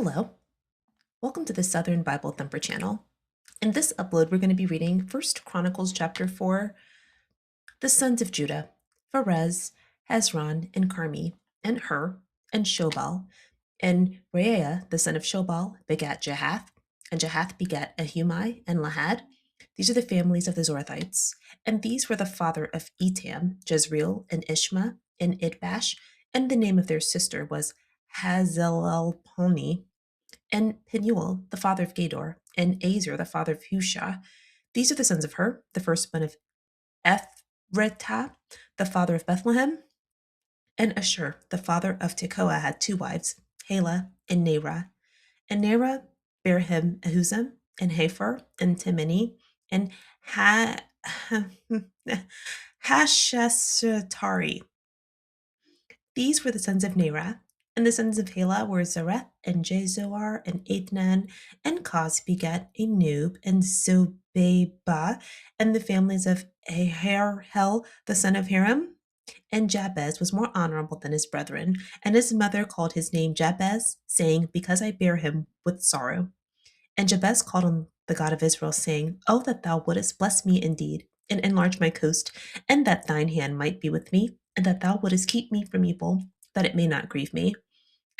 Hello, welcome to the Southern Bible Thumper channel. In this upload, we're going to be reading First Chronicles chapter 4, the sons of Judah, Pharez, Hezron, and Carmi, and Hur, and Shobal. And Reaiah, the son of Shobal, begat Jahath, and Jahath begat Ahumai and Lahad. These are the families of the Zorathites. And these were the father of Etam, Jezreel, and Ishma, and Idbash, and the name of their sister was Hazelelponi, and Penuel, the father of Gedor, and Azer, the father of Husha. These are the sons of Hur, the firstborn of Ephratah, the father of Bethlehem, and Ashur, the father of Tekoa, had two wives, Hala and Nerah. And Nerah bare him Ahuzam, and Haphar, and Timini, and Hashashatari. These were the sons of Nerah, and the sons of Hala were Zareth, and Jezoar, and Adnan, and Cos begat Anub, and Zobeba, and the families of Aharhel, the son of Hiram. And Jabez was more honorable than his brethren, and his mother called his name Jabez, saying, Because I bear him with sorrow. And Jabez called on the God of Israel, saying, Oh, that thou wouldest bless me indeed, and enlarge my coast, and that thine hand might be with me, and that thou wouldest keep me from evil, that it may not grieve me.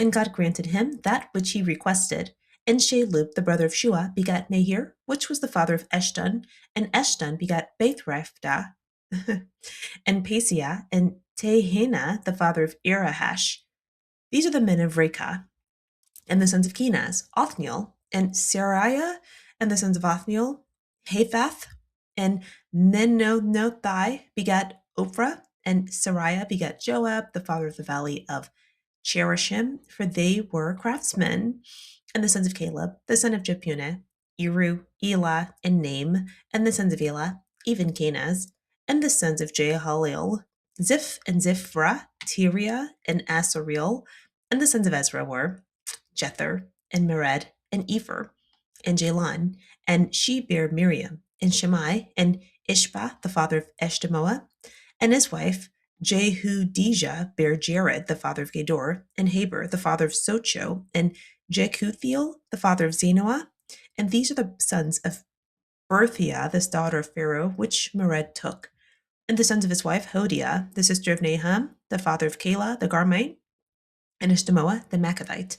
And God granted him that which he requested. And Shalub, the brother of Shua, begat Nahir, which was the father of Eshton, and Eshton begat Bethrephtah, and Paseah, and Tehina, the father of Irahash. These are the men of Rekah. And the sons of Kenaz, Othniel, and Sariah, and the sons of Othniel, Haphath, and Menonothai begat Ophrah, and Sariah begat Joab, the father of the valley of Cherishim, for they were craftsmen. And the sons of Caleb, the son of Jephunneh, Eru, Elah, and Name, and the sons of Elah, even Kenaz, and the sons of Jehaleel, Ziph and Ziphrah, Tiria, and Asareel, and the sons of Ezra were Jether, and Mered, and Epher, and Jalon, and she bare Miriam, and Shammai, and Ishbah, the father of Eshtemoa, and his wife, Jehudijah, bare Jared, the father of Gedor, and Haber, the father of Socho, and Jekuthiel, the father of Zanoah. And these are the sons of Berthia, this daughter of Pharaoh, which Mered took. And the sons of his wife, Hodiah, the sister of Naham, the father of Kala, the Garmite, and Eshtemoa, the Machathite.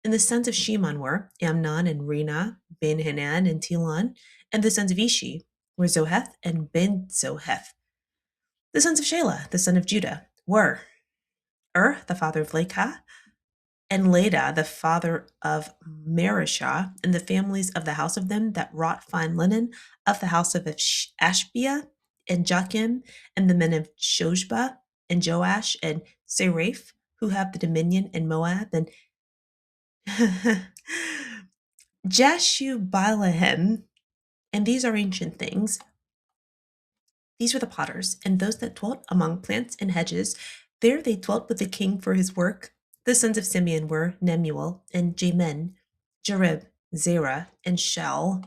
And the sons of Shimon were Amnon and Rena, Ben Hanan and Tilon. And the sons of Ishi were Zoheth and Ben Zoheth. The sons of Shelah, the son of Judah, were the father of Lekah, and Leda, the father of Marishah, and the families of the house of them that wrought fine linen, of the house of Ashbia, and Joachim, and the men of Shoshba, and Joash, and Seraph, who have the dominion in Moab, and Jashubalahem. And these are ancient things. These were the potters, and those that dwelt among plants and hedges. There they dwelt with the king for his work. The sons of Simeon were Nemuel, and Jamin, Jarib, Zerah, and Shal.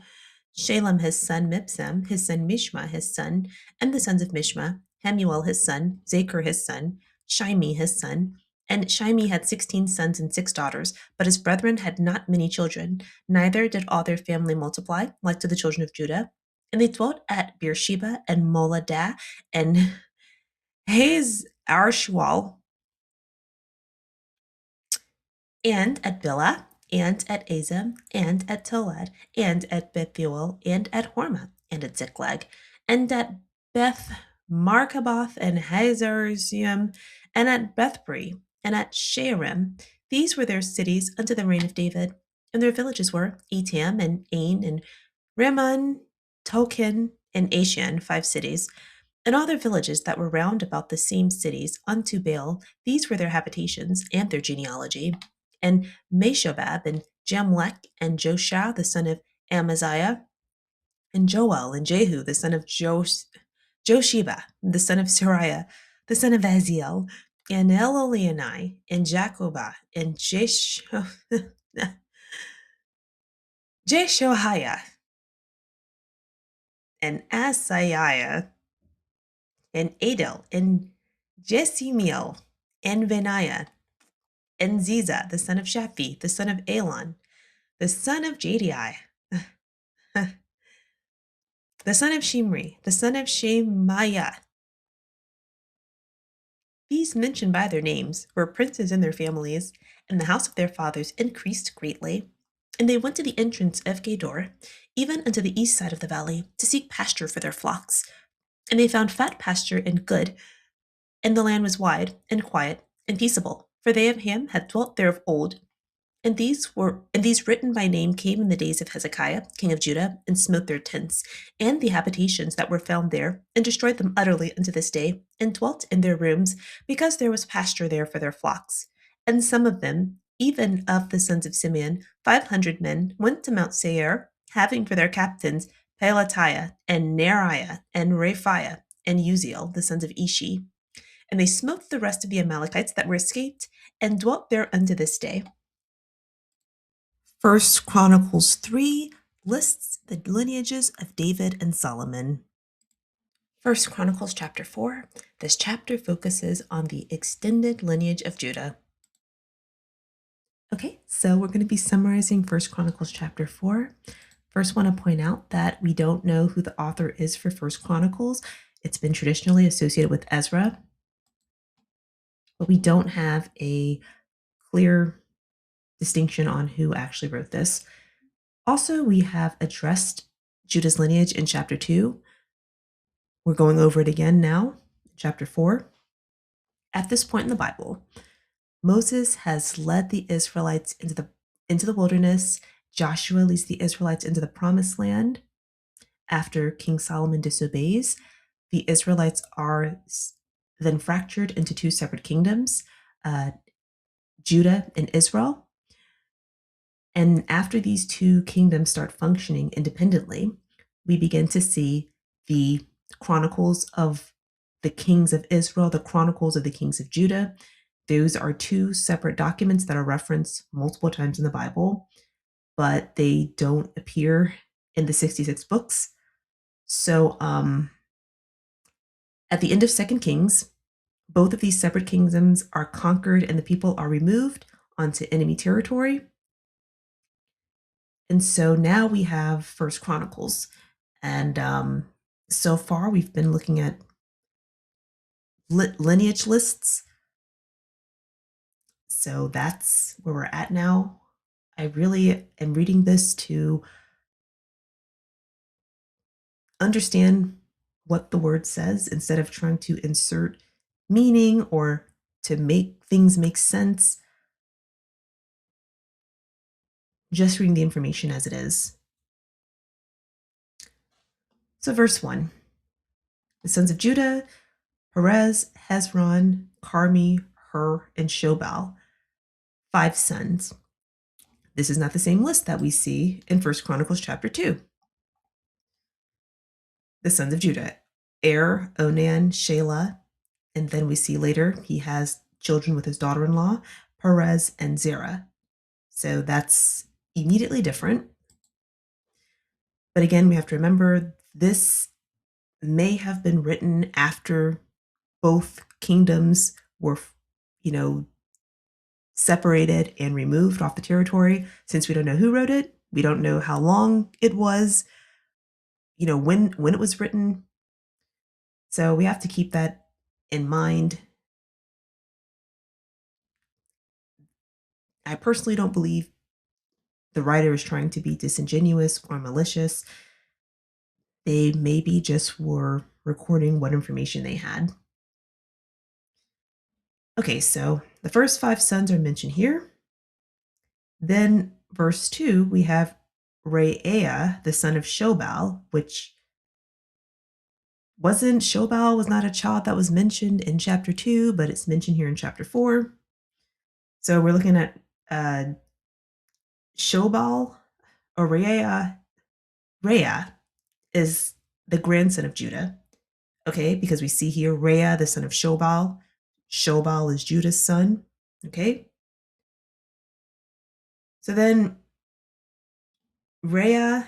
Shalem his son, Mibsam his son, Mishma his son, and the sons of Mishma, Hamuel his son, Zachar his son, Shimi his son. And Shimi had 16 sons and 6 daughters, but his brethren had not many children, neither did all their family multiply, like to the children of Judah. And they dwelt at Beersheba and Moladah and Haz Arshwal, and at Bilhah, and at Azam, and at Tolad, and at Bethuel, and at Hormah, and at Ziklag, and at Beth Markaboth, and Hazarzium, and at Bethbri, and at Sharim. These were their cities unto the reign of David. And their villages were Etam, and Ain, and Rimmon, Token, and Ashan, 5 cities. And all their villages that were round about the same cities unto Baal, these were their habitations and their genealogy. And Meshobab, and Jamlech, and Joshua, the son of Amaziah, and Joel, and Jehu, the son of Josheba, the son of Sariah, the son of Aziel, and Elolienai, and Jacobah, and Jeshoiah, and Asaiah, and Adel, and Jesimiel, and Benaiah, and Ziza, the son of Shaphi, the son of Elon, the son of Jadai, the son of Shimri, the son of Shemaiah. These mentioned by their names were princes in their families, and the house of their fathers increased greatly. And they went to the entrance of Gedor, even unto the east side of the valley, to seek pasture for their flocks. And they found fat pasture and good, and the land was wide and quiet and peaceable, for they of Ham had dwelt there of old. And these written by name came in the days of Hezekiah, king of Judah, and smote their tents, and the habitations that were found there, and destroyed them utterly unto this day, and dwelt in their rooms, because there was pasture there for their flocks. And some of them, even of the sons of Simeon, 500 men, went to Mount Seir, having for their captains Pelatiah, and Neriah, and Raphiah, and Uziel, the sons of Ishi. And they smote the rest of the Amalekites that were escaped, and dwelt there unto this day. First Chronicles 3 lists the lineages of David and Solomon. First Chronicles chapter 4. This chapter focuses on the extended lineage of Judah. Okay, so we're going to be summarizing First Chronicles chapter 4. First, want to point out that we don't know who the author is for First Chronicles. It's been traditionally associated with Ezra, but we don't have a clear distinction on who actually wrote this. Also, we have addressed Judah's lineage in chapter 2. We're going over it again now, chapter 4. At this point in the Bible, Moses has led the Israelites into the wilderness. Joshua leads the Israelites into the promised land. After King Solomon disobeys, the Israelites are then fractured into two separate kingdoms, Judah and Israel. And after these two kingdoms start functioning independently, we begin to see the Chronicles of the Kings of Israel, the Chronicles of the Kings of Judah. Those are two separate documents that are referenced multiple times in the Bible, but they don't appear in the 66 books. So at the end of 2 Kings, both of these separate kingdoms are conquered and the people are removed onto enemy territory. And so now we have First Chronicles. And so far we've been looking at lineage lists. So that's where we're at now. I really am reading this to understand what the word says instead of trying to insert meaning or to make things make sense. Just reading the information as it is. So verse 1. The sons of Judah, Perez, Hezron, Carmi, Hur, and Shobal. 5 sons. This is not the same list that we see in 1 Chronicles chapter 2. The sons of Judah, Er, Onan, Shelah, and then we see later he has children with his daughter-in-law, Perez and Zerah. So that's immediately different. But again, we have to remember this may have been written after both kingdoms were, separated and removed off the territory. Since we don't know who wrote it, we don't know how long it was, when it was written. So we have to keep that in mind. I personally don't believe the writer is trying to be disingenuous or malicious. They maybe just were recording what information they had. Okay, so the first 5 sons are mentioned here. Then verse 2, we have Reaiah, the son of Shobal, which Shobal was not a child that was mentioned in chapter 2, but it's mentioned here in chapter 4. So we're looking at Shobal or Reaiah. Reaiah is the grandson of Judah, okay, because we see here Reaiah, the son of Shobal. Shobal is Judah's son, okay. So then Reaiah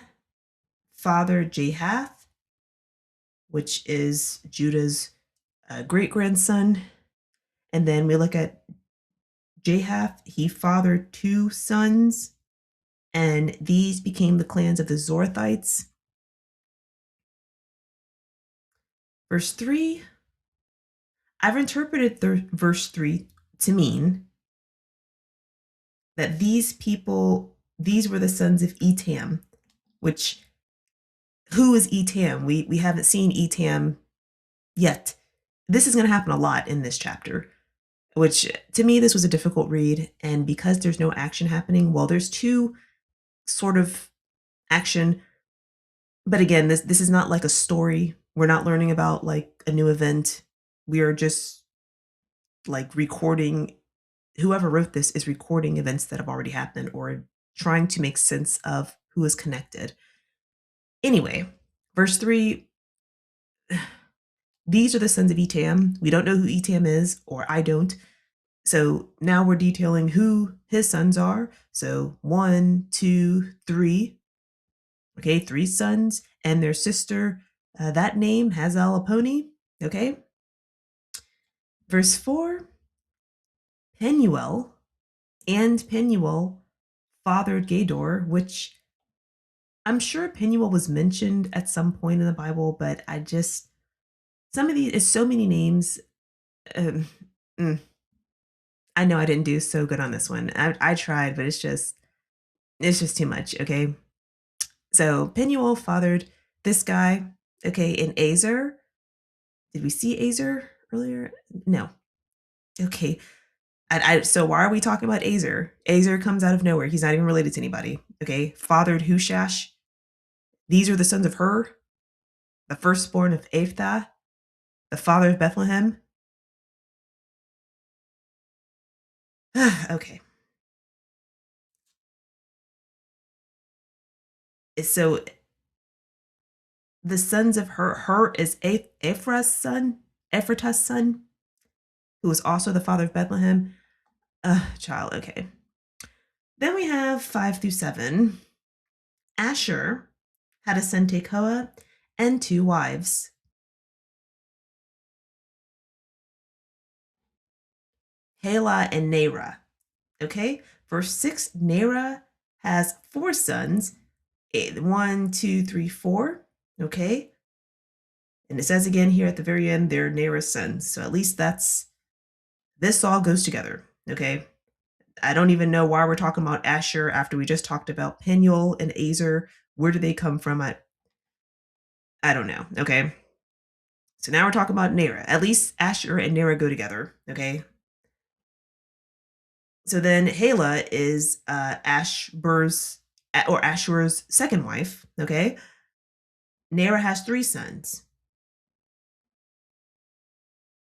fathered Jahath, which is Judah's great grandson. And then we look at Jahath, he fathered two sons, and these became the clans of the Zorathites. Verse 3, I've interpreted verse 3 to mean that these people, these were the sons of Etam, which, who is Etam? We haven't seen Etam yet. This is going to happen a lot in this chapter, which to me, this was a difficult read. And because there's no action happening, well, there's two sort of action. But again, this is not like a story. We're not learning about like a new event. We are just like recording. Whoever wrote this is recording events that have already happened or trying to make sense of who is connected. Anyway, verse 3, these are the sons of Etam. We don't know who Etam is, or I don't. So now we're detailing who his sons are. So 1, 2, 3. Okay, 3 sons and their sister. That name, Hazal Okay. Verse 4, Penuel and Penuel fathered Gedor, which I'm sure Penuel was mentioned at some point in the Bible, but some of these, it's so many names. Um, mm, I know I didn't do so good on this one. I tried, but it's just too much. Okay. So Penuel fathered this guy. Okay. And Azer. Did we see Azer earlier? No. Okay. So why are we talking about Azer? Azer comes out of nowhere. He's not even related to anybody. Okay. Fathered Hushash. These are the sons of Hur, the firstborn of Aphtha, the father of Bethlehem. Okay. So the sons of Hur is Ephratah's son, who is also the father of Bethlehem. Child, okay. Then we have 5 through 7. Asher had a son Tekoa and 2 wives. Helah and Nerah. Okay. Verse 6, Nerah has 4 sons. 1, 2, 3, 4. Okay. And it says again here at the very end, they're Nerah's sons. So at least this all goes together. Okay. I don't even know why we're talking about Asher after we just talked about Penuel and Azer. Where do they come from? I don't know. Okay. So now we're talking about Nerah. At least Asher and Nerah go together. Okay. So then Hala is Ashur's second wife. Okay. Nerah has 3 sons.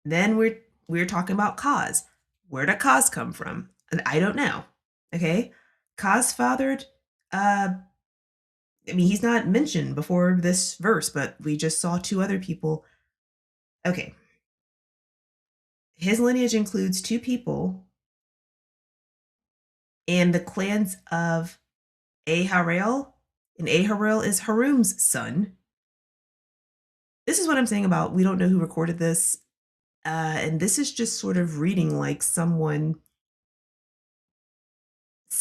Then we're talking about Kaz. Where did Kaz come from? And I don't know. Okay. Kaz fathered he's not mentioned before this verse, but we just saw 2 other people. Okay. His lineage includes 2 people and the clans of Aharel, and Aharel is Harum's son. This is what I'm saying about we don't know who recorded this. And this is just sort of reading like someone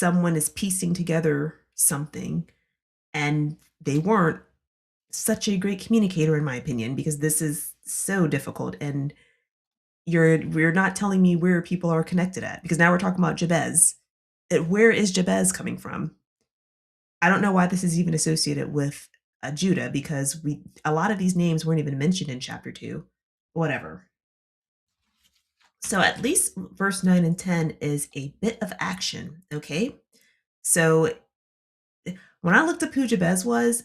is piecing together something, and they weren't such a great communicator in my opinion, because this is so difficult, and we're not telling me where people are connected at, because now we're talking about Jabez. Where is Jabez coming from? I don't know why this is even associated with Judah, because a lot of these names weren't even mentioned in chapter 2. Whatever. So at least verse 9 and 10 is a bit of action, okay? So when I looked up who Jabez was,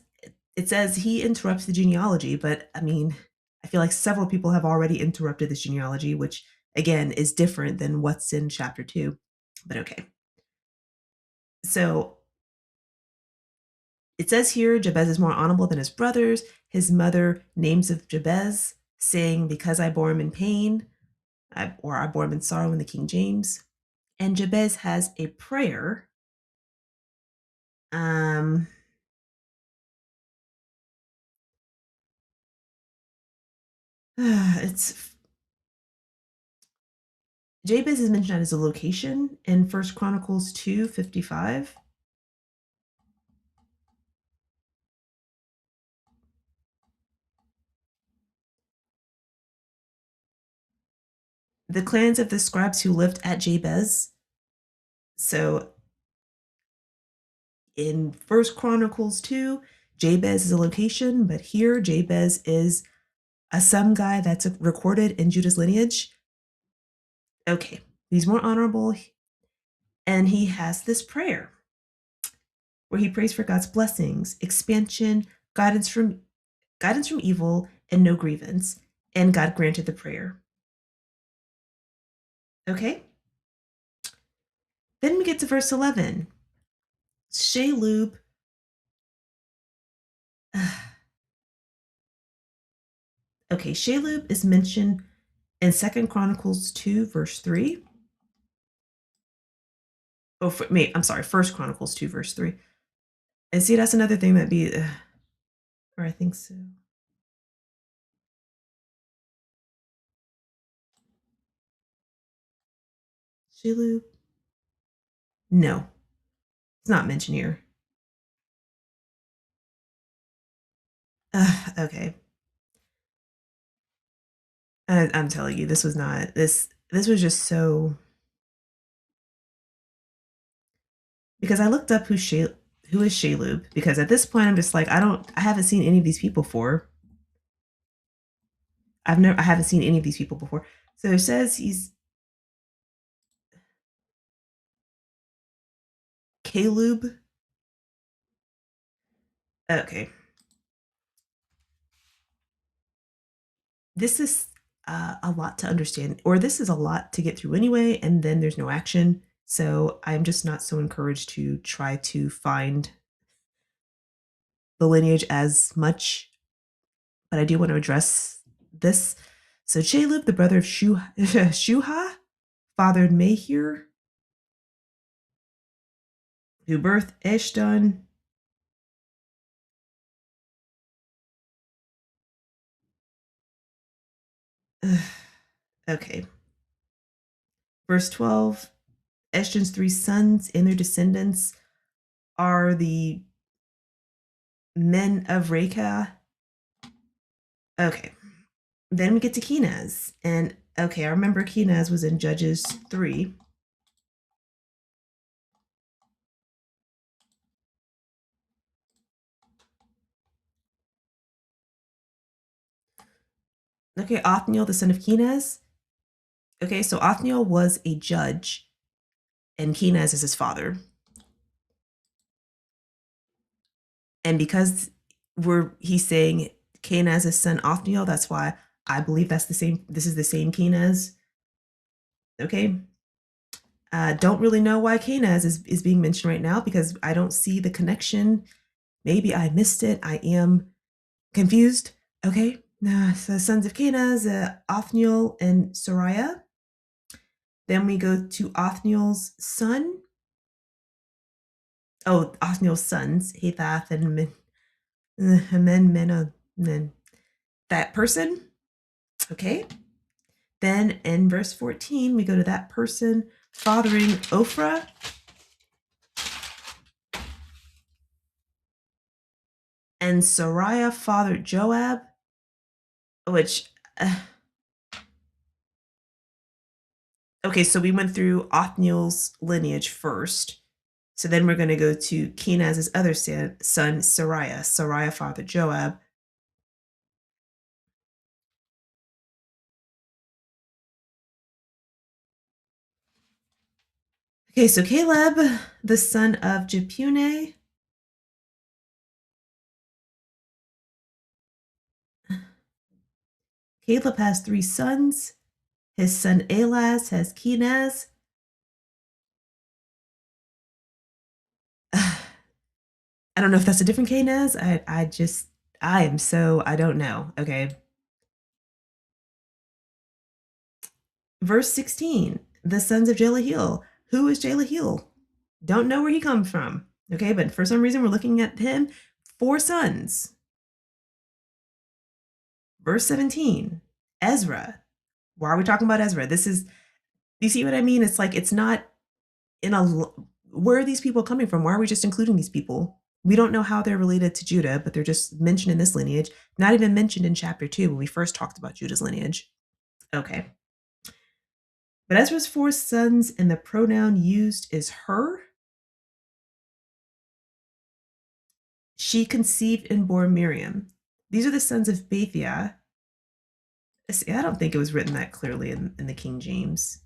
it says he interrupts the genealogy, but I mean, I feel like several people have already interrupted this genealogy, which again is different than what's in chapter 2. But okay. So it says here Jabez is more honorable than his brothers. His mother names of Jabez, saying, because I bore him in pain, or I bore him in sorrow in the King James. And Jabez has a prayer. It's Jabez is mentioned as a location in First Chronicles 2:55. The clans of the scribes who lived at Jabez. So in First Chronicles 2, Jabez is a location, but here Jabez is some guy that's recorded in Judah's lineage. Okay, he's more honorable, and he has this prayer where he prays for God's blessings, expansion, guidance from evil, and no grievance. And God granted the prayer. Okay? Then we get to verse 11. Shalub. Okay, Shalub is mentioned in Second Chronicles 2, verse 3. Oh, I'm sorry, First Chronicles 2, verse 3. And see, that's another thing that be, or I think so. Shalub? No, it's not mentioned here. Okay. I'm telling you, this was not this. This was just so because I looked up who is Shalub because at this point I'm just like I haven't seen any of these people before. I haven't seen any of these people before. So it says he's Caleb. Okay, this is a lot to understand, or this is a lot to get through anyway, and then there's no action. So I'm just not so encouraged to try to find the lineage as much, but I do want to address this. So Caleb, the brother of Shuha, fathered Mahir, who birthed Eshton. Okay. Verse 12, Eshton's three sons and their descendants are the men of Rekah. Okay. Then we get to Kenaz. And okay, I remember Kenaz was in Judges 3. Okay, Othniel, the son of Kenaz. Okay, so Othniel was a judge, and Kenaz is his father. And because he's saying Kenaz's son Othniel, that's why I believe that's the same. This is the same Kenaz. Okay. Don't really know why Kenaz is being mentioned right now because I don't see the connection. Maybe I missed it. I am confused. Okay. So sons of Kenaz, Othniel and Sariah. Then we go to Othniel's son. Oh, Othniel's sons, Hathath and Men, that person. Okay. Then in verse 14, we go to that person fathering Ophrah. And Sariah fathered Joab, which, okay, so we went through Othniel's lineage first. So then we're going to go to Kenaz's other son, Sariah. Sariah fathered Joab. Okay, so Caleb, the son of Jepune. Caleb has three sons. His son Elaz has Kenaz. I don't know if that's a different Kenaz. I don't know. Okay. Verse 16, the sons of Jelahiel. Who is Jelahiel? Don't know where he comes from. Okay, but for some reason we're looking at him. Four sons. Verse 17, Ezra. Why are we talking about Ezra? This is You see what I mean? It's like it's not in a where are these people coming from? Why are we just including these people? We don't know how they're related to Judah, but they're just mentioned in this lineage, not even mentioned in chapter 2 when we first talked about Judah's lineage. Okay. But Ezra's four sons and the pronoun used is her. She conceived and bore Miriam. These are the sons of Bethiah. See, I don't think it was written that clearly in the King James.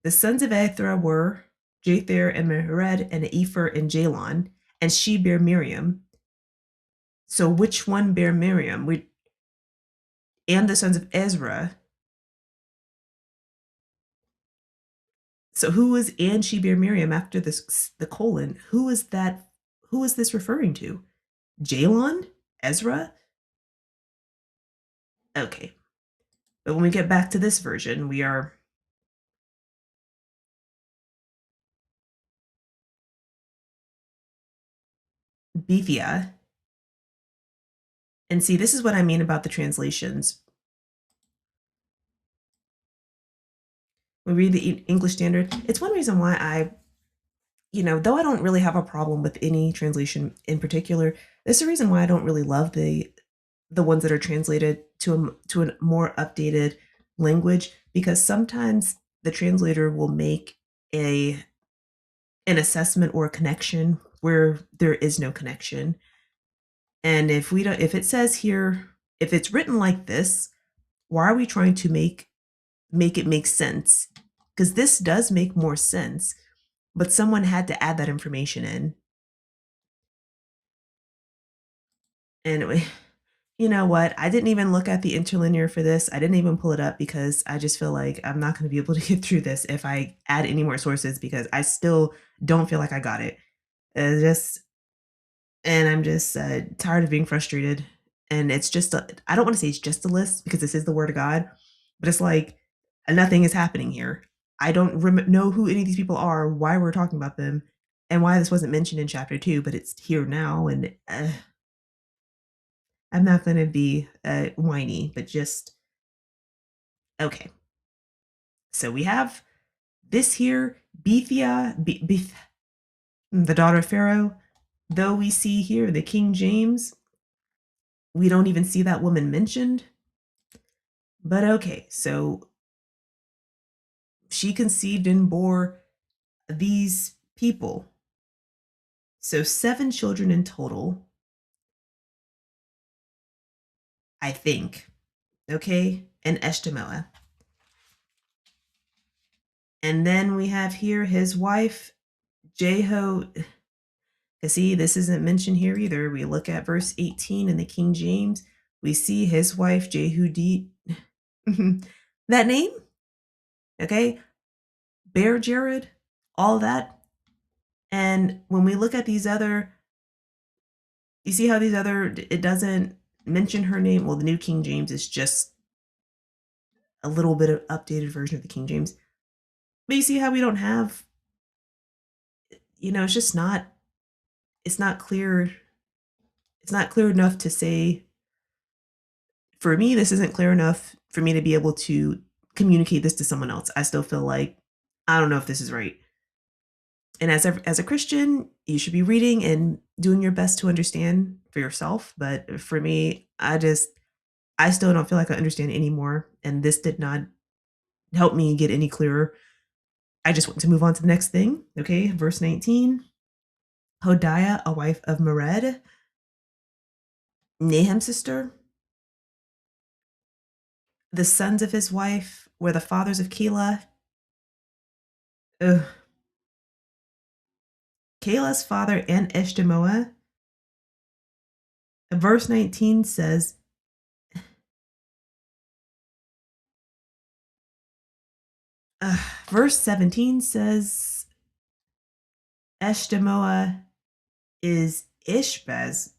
The sons of Ethra were Jether and Mered and Epher and Jalon, and she bare Miriam. So which one bare Miriam? And the sons of Ezra. So who is and she bare Miriam after this the colon? Who is that? Who is this referring to? Jalon? Ezra? Okay. But when we get back to this version, we are Bethia. And see, this is what I mean about the translations. We read the English Standard. It's one reason why though I don't really have a problem with any translation in particular, there's a reason why I don't really love the ones that are translated to a more updated language, because sometimes the translator will make a an assessment or a connection where there is no connection. And if it says here, if it's written like this, why are we trying to make it make sense? Because this does make more sense, but someone had to add that information in. And you know what? I didn't even look at the interlinear for this. I didn't even pull it up because I just feel like I'm not going to be able to get through this if I add any more sources, because I still don't feel like I got it. Just and I'm just tired of being frustrated. And it's just I don't want to say it's just a list because this is the word of God, but it's like nothing is happening here. I don't know who any of these people are, why we're talking about them, and why this wasn't mentioned in chapter 2, but it's here now. And I'm not going to be whiny, but just okay. So we have this here, Bethia, the daughter of Pharaoh. Though we see here the King James, we don't even see that woman mentioned. But okay, so she conceived and bore these people. So 7 children in total, I think. Okay, and Eshtemoa. And then we have here his wife, Jeho. See, this isn't mentioned here either. We look at verse 18 in the King James. We see his wife, Jehudi. That name, okay? Bear Jared, all that. And when we look at these other, you see how it doesn't mention her name. Well, the New King James is just a little bit of updated version of the King James. But you see how we don't have, it's just not, it's not clear. It's not clear enough to say, for me, this isn't clear enough for me to be able to communicate this to someone else. I still feel like, I don't know if this is right. And as a Christian, you should be reading and doing your best to understand for yourself. But for me, I still don't feel like I understand anymore. And this did not help me get any clearer. I just want to move on to the next thing. Okay, verse 19. Hodiah, a wife of Mered, Nahum's sister. The sons of his wife were the fathers of Keilah. Ugh. Kailah's father and Eshtemoa. Verse 19 says, verse 17 says, Eshtemoa is Ishbaz.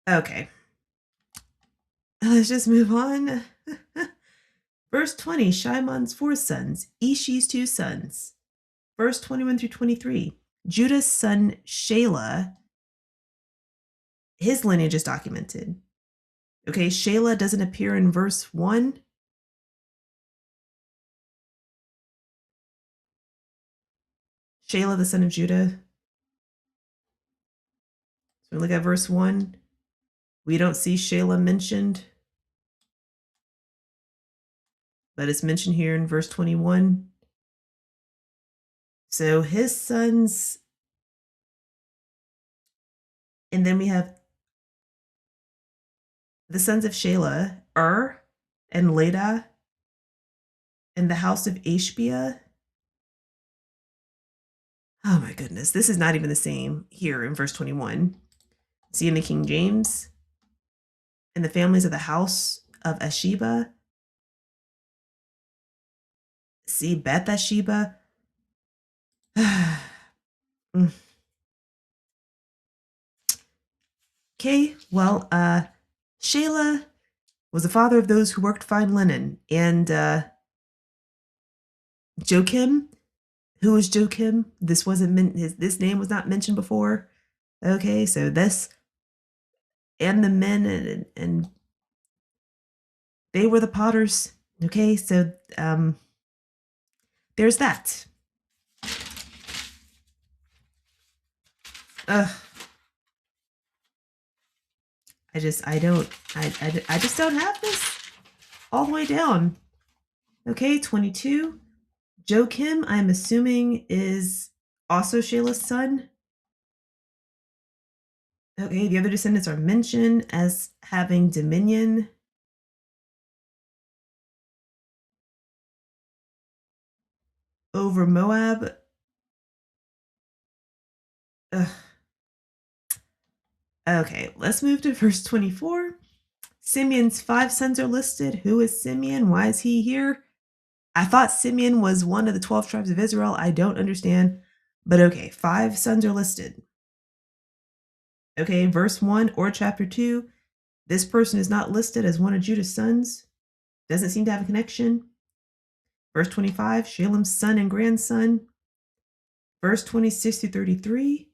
Okay. Let's just move on. Verse 20, Shimon's 4 sons, Ishi's 2 sons. Verse 21 through 23, Judah's son Shelah, his lineage is documented. Okay, Shelah doesn't appear in verse 1, Shelah, the son of Judah. So we look at verse 1. We don't see Shelah mentioned, but it's mentioned here in verse 21. So his sons, and then we have the sons of Shelah, and Ladah, and the house of Ashbia. Oh my goodness, this is not even the same here in verse 21. See in the King James, and the families of the house of Asheba. See Beth Asheba. Okay, well, Shelah was the father of those who worked fine linen, and Joachim. Who is Joachim? This wasn't this name was not mentioned before. Okay, so this and the men and they were the potters. Okay, so there's that. Ugh. I just don't have this all the way down. Okay, 22. Joachim, I'm assuming, is also Shelah's son. Okay, the other descendants are mentioned as having dominion. Over Moab. Ugh. Okay, let's move to verse 24. Simeon's 5 sons are listed. Who is Simeon? Why is he here? I thought Simeon was one of the 12 tribes of Israel. I don't understand. But okay, 5 sons are listed. Okay, verse 1 or chapter 2. This person is not listed as one of Judah's sons. Doesn't seem to have a connection. Verse 25, Shalem's son and grandson. Verse 26 through 33.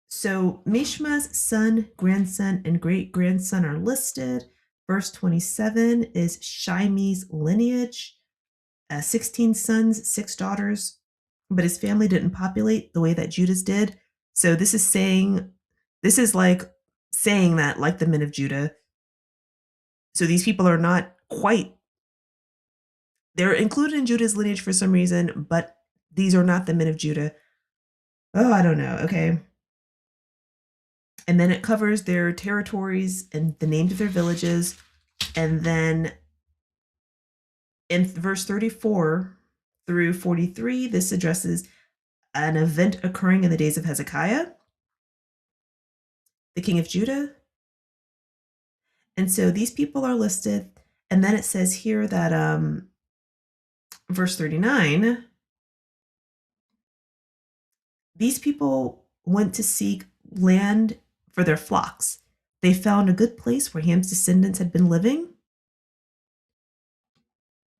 So Mishma's son, grandson, and great-grandson are listed. Verse 27 is Shimei's lineage. 16 sons, 6 daughters, but his family didn't populate the way that Judah's did. So this is like saying that, like the men of Judah. So these people are not quite, they're included in Judah's lineage for some reason, but these are not the men of Judah. Oh, I don't know. Okay. And then it covers their territories and the names of their villages. And then in verse 34 through 43, this addresses an event occurring in the days of Hezekiah, the king of Judah. And so these people are listed. And then it says here that verse 39, these people went to seek land for their flocks. They found a good place where Ham's descendants had been living.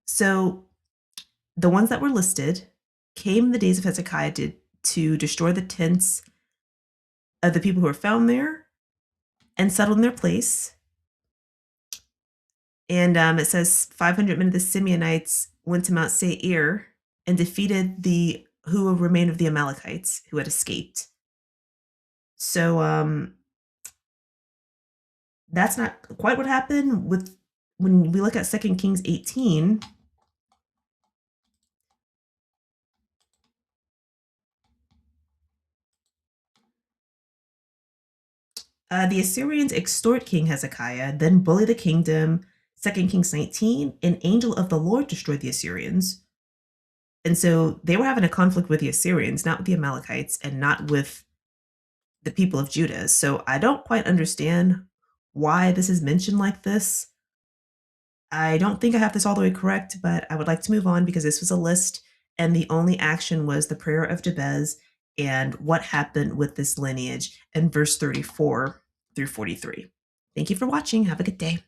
So the ones that were listed came in the days of Hezekiah to destroy the tents of the people who were found there and settled in their place. And it says 500 men of the Simeonites went to Mount Seir and defeated the who remained of the Amalekites who had escaped. So that's not quite what happened with when we look at 2 Kings 18. The Assyrians extort King Hezekiah, then bully the kingdom. 2 Kings 19, an angel of the Lord destroyed the Assyrians. And so they were having a conflict with the Assyrians, not with the Amalekites, and not with the people of Judah. So I don't quite understand why this is mentioned like this. I don't think I have this all the way correct, but I would like to move on because this was a list, and the only action was the prayer of Jabez and what happened with this lineage in verse 34 through 43. Thank you for watching. Have a good day.